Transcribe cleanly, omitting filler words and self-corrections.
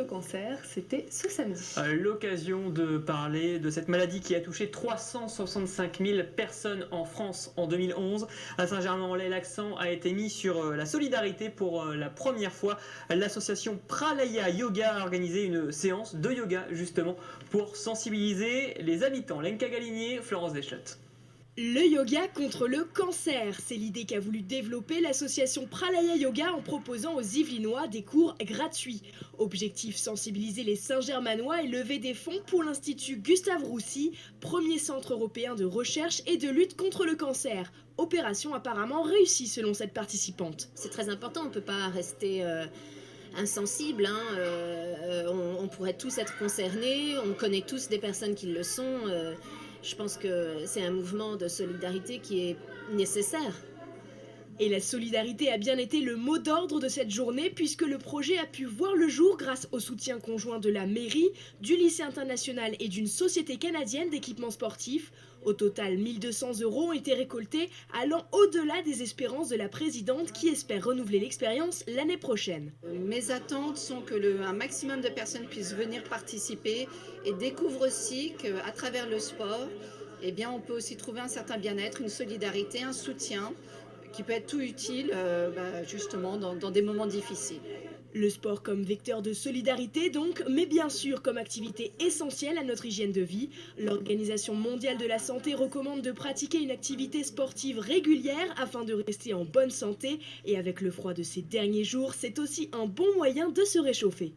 cancer, c'était ce samedi. L'occasion de parler de cette maladie qui a touché 365 000 personnes en France en 2011. À Saint-Germain-en-Laye, l'accent a été mis sur la solidarité. Pour la première fois, l'association Pralaya Yoga a organisé une séance de yoga justement pour sensibiliser les habitants. Lenka Galinier, Florence Deschlottes. Le yoga contre le cancer, c'est l'idée qu'a voulu développer l'association Pralaya Yoga en proposant aux Yvelinois des cours gratuits. Objectif, sensibiliser les Saint-Germanois et lever des fonds pour l'Institut Gustave Roussy, premier centre européen de recherche et de lutte contre le cancer. Opération apparemment réussie selon cette participante. C'est très important, on ne peut pas rester insensible, on pourrait tous être concernés, on connaît tous des personnes qui le sont. Je pense que c'est un mouvement de solidarité qui est nécessaire. Et la solidarité a bien été le mot d'ordre de cette journée puisque le projet a pu voir le jour grâce au soutien conjoint de la mairie, du lycée international et d'une société canadienne d'équipements sportifs. Au total, 1 200 € ont été récoltés, allant au-delà des espérances de la présidente qui espère renouveler l'expérience l'année prochaine. Mes attentes sont que un maximum de personnes puissent venir participer et découvrent aussi qu'à travers le sport, eh bien, on peut aussi trouver un certain bien-être, une solidarité, un soutien qui peut être tout utile justement dans des moments difficiles. Le sport comme vecteur de solidarité donc, mais bien sûr comme activité essentielle à notre hygiène de vie. L'Organisation mondiale de la santé recommande de pratiquer une activité sportive régulière afin de rester en bonne santé. Et avec le froid de ces derniers jours, c'est aussi un bon moyen de se réchauffer.